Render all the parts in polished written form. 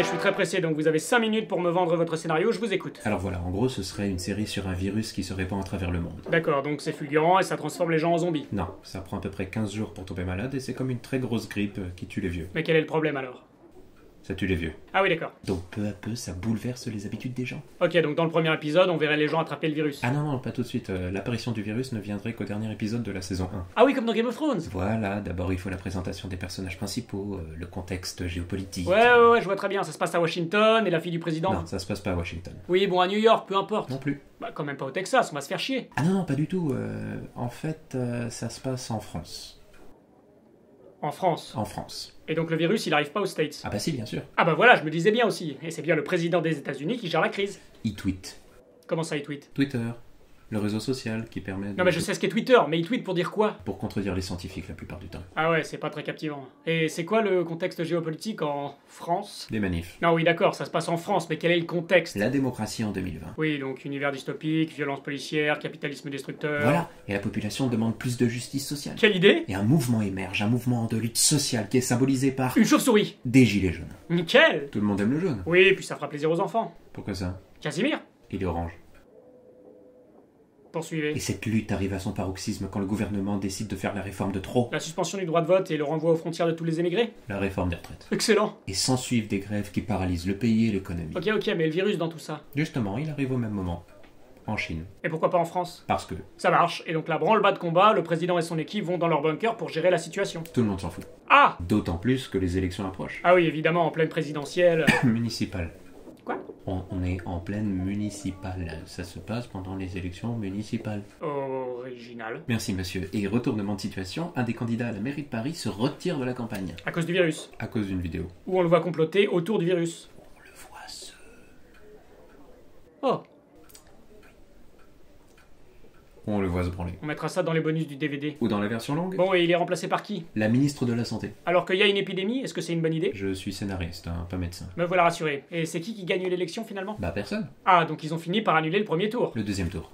je suis très pressé, donc vous avez 5 minutes pour me vendre votre scénario, je vous écoute. Alors voilà, en gros, ce serait une série sur un virus qui se répand à travers le monde. D'accord, donc c'est fulgurant et ça transforme les gens en zombies. Non, ça prend à peu près 15 jours pour tomber malade et c'est comme une très grosse grippe qui tue les vieux. Mais quel est le problème alors? Ça tue les vieux. Ah oui, d'accord. Donc peu à peu, ça bouleverse les habitudes des gens. Ok, donc dans le premier épisode, on verrait les gens attraper le virus. Ah non, pas tout de suite. L'apparition du virus ne viendrait qu'au dernier épisode de la saison 1. Ah oui, comme dans Game of Thrones. Voilà, d'abord il faut la présentation des personnages principaux, le contexte géopolitique. Ouais, je vois très bien, ça se passe à Washington et la fille du président. Non, ça se passe pas à Washington. Oui, bon, à New York, peu importe. Non plus. Bah, quand même pas au Texas, on va se faire chier. Ah non, pas du tout. En fait, ça se passe en France. En France. En France. Et donc le virus, il arrive pas aux States. Ah bah si, bien sûr. Ah bah voilà, je me disais bien aussi. Et c'est bien le président des États-Unis qui gère la crise. Il tweet. Comment ça, il tweet? Twitter, le réseau social qui permet de... Non mais je sais ce qu'est Twitter, mais il tweet pour dire quoi? Pour contredire les scientifiques la plupart du temps. Ah ouais, c'est pas très captivant. Et c'est quoi le contexte géopolitique en France? Des manifs. Non oui d'accord, ça se passe en France, mais quel est le contexte? La démocratie en 2020. Oui, donc univers dystopique, violence policière, capitalisme destructeur... Voilà, et la population demande plus de justice sociale. Quelle idée? Et un mouvement émerge, un mouvement de lutte sociale qui est symbolisé par Une chauve-souris. des gilets jaunes. Nickel. Tout le monde aime le jaune. Oui, puis ça fera plaisir aux enfants. Pourquoi ça? Casimir. Il est orange. Poursuivez. Et cette lutte arrive à son paroxysme quand le gouvernement décide de faire la réforme de trop. La suspension du droit de vote et le renvoi aux frontières de tous les émigrés? La réforme des retraites. Excellent. Et s'ensuivent des grèves qui paralysent le pays et l'économie. Ok, mais le virus dans tout ça? Justement, il arrive au même moment. En Chine. Et pourquoi pas en France? Parce que Ça marche, et donc là, branle-bas de combat, le président et son équipe vont dans leur bunker pour gérer la situation. tout le monde s'en fout. Ah! D'autant plus que les élections approchent. Ah oui, évidemment, en pleine présidentielle. Municipale. Quoi? On est en pleine municipale. Ça se passe pendant les élections municipales. Original. Merci monsieur. Et retournement de situation, un des candidats à la mairie de Paris se retire de la campagne. À cause du virus. À cause d'une vidéo. Où on le voit comploter autour du virus. On le voit se... Oh, On le voit se branler. on mettra ça dans les bonus du DVD. Ou dans la version longue, Bon, et il est remplacé par qui? la ministre de la Santé. Alors qu'il y a une épidémie, est-ce que c'est une bonne idée? Je suis scénariste, hein, pas médecin. Me voilà rassuré. Et c'est qui gagne l'élection finalement? Bah personne. Ah, donc ils ont fini par annuler le premier tour. Le deuxième tour.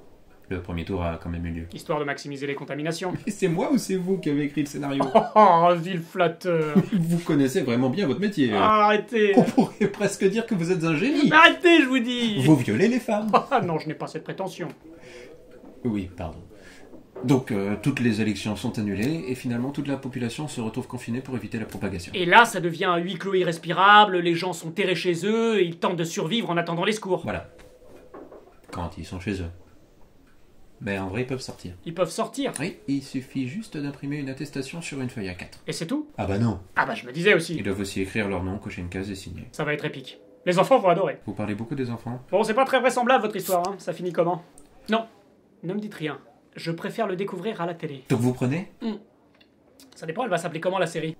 Le premier tour a quand même eu lieu. Histoire de maximiser les contaminations. Et c'est moi ou c'est vous qui avez écrit le scénario? Oh, vil flatteur. Vous connaissez vraiment bien votre métier. Arrêtez. On pourrait presque dire que vous êtes un génie. Arrêtez, je vous dis. Vous violez les femmes. Ah non, je n'ai pas cette prétention. Oui, pardon. Donc, toutes les élections sont annulées et finalement toute la population se retrouve confinée pour éviter la propagation. Et là, ça devient un huis clos irrespirable, les gens sont terrés chez eux, et ils tentent de survivre en attendant les secours. Voilà. Quand ils sont chez eux. Mais en vrai, ils peuvent sortir. Ils peuvent sortir. Oui, il suffit juste d'imprimer une attestation sur une feuille A4. Et c'est tout? Ah bah non. Ah bah je me disais aussi. Ils doivent aussi écrire leur nom, cocher une case et signer. Ça va être épique. Les enfants vont adorer. Vous parlez beaucoup des enfants? Bon, c'est pas très vraisemblable votre histoire, hein. Ça finit comment? Non, ne me dites rien. Je préfère le découvrir à la télé. Donc vous prenez? Ça dépend, elle va s'appeler comment la série?